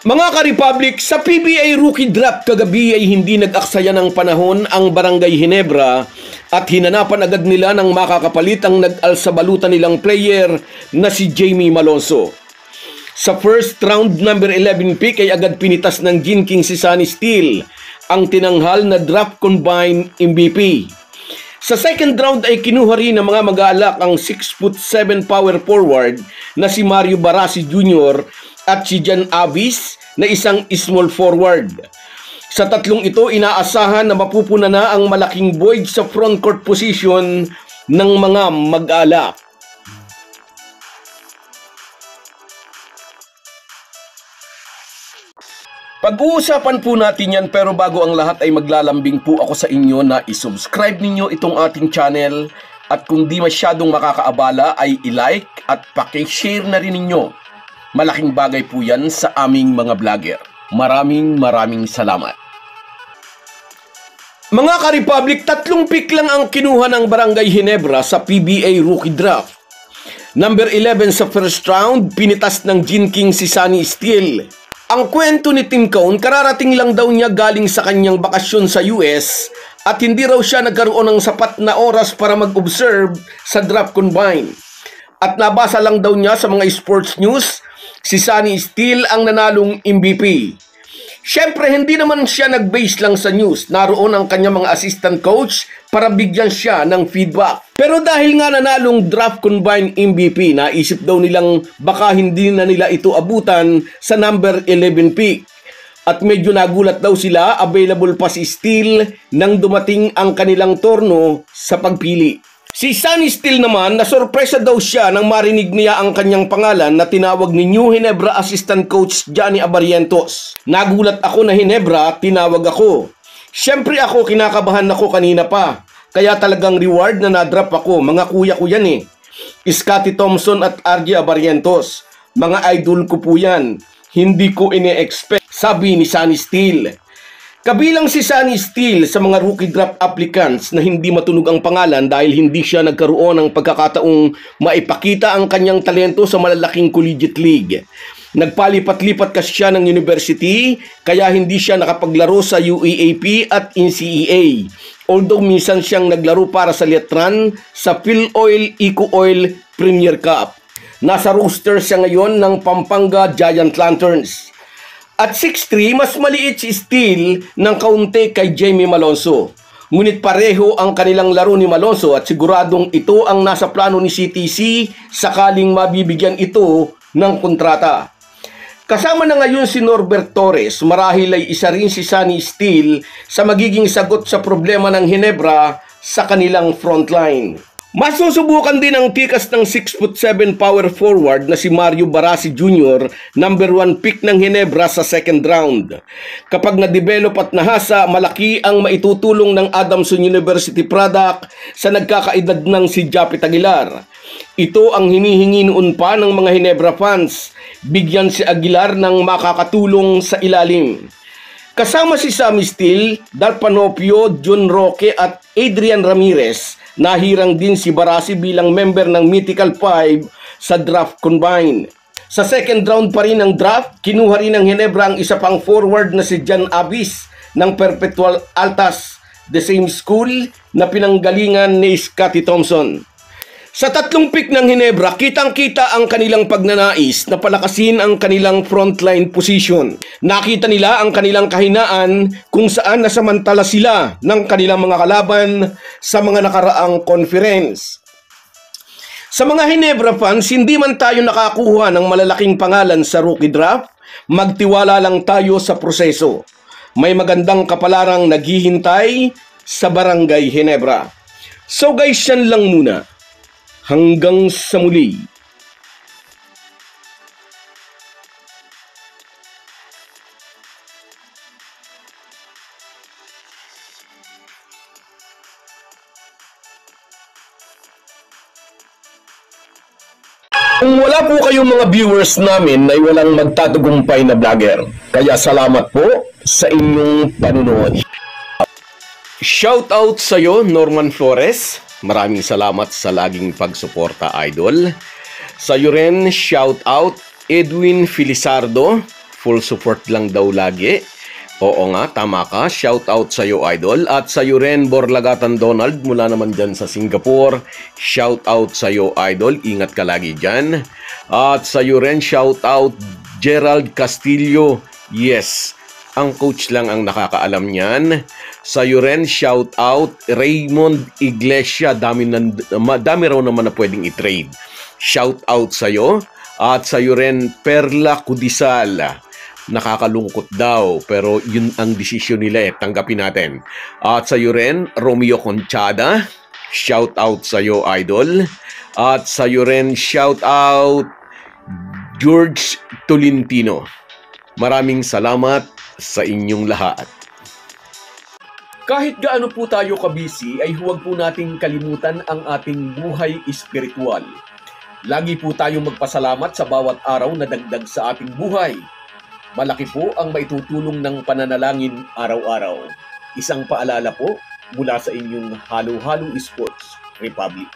Mga ka-Republic, sa PBA Rookie Draft kagabi ay hindi nag-aksaya ng panahon ang Barangay Ginebra at hinanapan agad nila ng makakapalit ang nag-alsabalutan nilang player na si Jamie Malonzo. Sa first round number 11 pick ay agad pinitas ng Gene King si Sonny Steele, ang tinanghal na draft combine MVP. Sa second round ay kinuha rin ng mga mag-aalak ang 6'7" power forward na si Mario Barasi Jr. at si Jan Avis na isang small forward. Sa tatlong ito, inaasahan na mapupuna na ang malaking void sa frontcourt position ng mga mag-aalak. Pag-uusapan po natin yan, pero bago ang lahat ay maglalambing po ako sa inyo na isubscribe ninyo itong ating channel at kung di masyadong makakaabala ay i-like at paki-share na rin ninyo. Malaking bagay po yan sa aming mga vlogger. Maraming salamat. Mga ka-Republic, 3 pick lang ang kinuha ng Barangay Ginebra sa PBA Rookie Draft. Number 11 sa first round, pinitas ng Gene King si Sonny Steele. Ang kwento ni Tim Cone, kararating lang daw niya galing sa kanyang bakasyon sa US at hindi raw siya nagkaroon ng sapat na oras para mag-observe sa draft combine. At nabasa lang daw niya sa mga sports news, si Sonny Steele ang nanalong MVP. Siyempre, hindi naman siya nag-base lang sa news. Naroon ang kanyang mga assistant coach para bigyan siya ng feedback. Pero dahil nga nanalong draft combine MVP, naisip daw nilang baka hindi na nila ito abutan sa number 11 pick. At medyo nagulat daw sila, available pa si Steele nang dumating ang kanilang turno sa pagpili. Si Sonny Steele naman, nasorpresa daw siya nang marinig niya ang kanyang pangalan na tinawag ni New Ginebra Assistant Coach Johnny Abarrientos. Nagulat ako na Ginebra, tinawag ako. Siyempre ako, kinakabahan ako kanina pa. Kaya talagang reward na nadrap ako, mga kuya ko yan eh. Scottie Thompson at RJ Abarrientos. Mga idol ko po yan. Hindi ko ine-expect, sabi ni Sonny Steele. Kabilang si Sonny Steele sa mga rookie draft applicants na hindi matunog ang pangalan dahil hindi siya nagkaroon ng pagkakataong maipakita ang kanyang talento sa malalaking collegiate league. Nagpalipat-lipat kasi siya ng university kaya hindi siya nakapaglaro sa UAAP at NCAA. Although minsan siyang naglaro para sa Letran sa PhilOil Eco Oil Premier Cup. Nasa roster siya ngayon ng Pampanga Giant Lanterns. At 6'3", mas maliit si Steele ng kaunti kay Jamie Malonzo. Ngunit pareho ang kanilang laro ni Malonzo at siguradong ito ang nasa plano ni CTC sakaling mabibigyan ito ng kontrata. Kasama na ngayon si Norbert Torres, marahil ay isa rin si Sonny Steele sa magiging sagot sa problema ng Ginebra sa kanilang frontline. Masusubukan din ang tikas ng 6'7" power forward na si Mario Barasi Jr., number 1 pick ng Ginebra sa second round. Kapag na-develop at nahasa, malaki ang maitutulong ng Adamson University product sa nagkakaedad ng si Japet Aguilar. Ito ang hinihingi noon pa ng mga Ginebra fans, bigyan si Aguilar ng makakatulong sa ilalim. Kasama si Sammy Steele, Dal Panopio, John Roque at Adrian Ramirez, nahirang din si Barasi bilang member ng Mythical 5 sa draft combine. Sa second round pa rin ng draft, kinuha rin ng Ginebra ang isa pang forward na si Jan Avis ng Perpetual Altas, the same school na pinanggalingan ni Scottie Thompson. Sa 3 pick ng Ginebra, kitang-kita ang kanilang pagnanais na palakasin ang kanilang frontline position. Nakita nila ang kanilang kahinaan kung saan nasamantala sila ng kanilang mga kalaban sa mga nakaraang conference. Sa mga Ginebra fans, hindi man tayo nakakuha ng malalaking pangalan sa rookie draft, magtiwala lang tayo sa proseso. May magandang kapalarang naghihintay sa Barangay Ginebra. So guys, yan lang muna. Hanggang sa muli. Kung wala po kayong mga viewers namin ay walang magtatagumpay na vlogger. Kaya salamat po sa inyong panunood. Shoutout sa iyo, Norman Flores. Maraming salamat sa laging pagsuporta, idol. Sa iyo rin, shoutout Edwin Filisardo, full support lang daw lagi. Oo nga, tama ka. Shout out sa iyo, Idol. At sa iyo rin, Borlagatan Donald, mula naman dyan sa Singapore. Shout out sa iyo, Idol. Ingat ka lagi dyan. At sa iyo rin, shout out Gerald Castillo. Yes, ang coach lang ang nakakaalam niyan. Sa iyo rin, shout out Raymond Iglesia. Dami raw naman na pwedeng i-trade. Shout out sa iyo. At sa iyo rin, Perla Kudisal. Nakakalungkot daw, pero yun ang desisyon nila tanggapin natin. At sa iyo rin, Romeo Conchada. Shout out sa iyo, Idol. At sa iyo rin, shout out George Tolentino. Maraming salamat sa inyong lahat. Kahit gaano po tayo kabisi, ay huwag po nating kalimutan ang ating buhay espiritual. Lagi po tayong magpasalamat sa bawat araw na dagdag sa ating buhay. Malaki po ang maitutulong ng pananalangin araw-araw. Isang paalala po mula sa inyong Halo-Halo Sports Republic.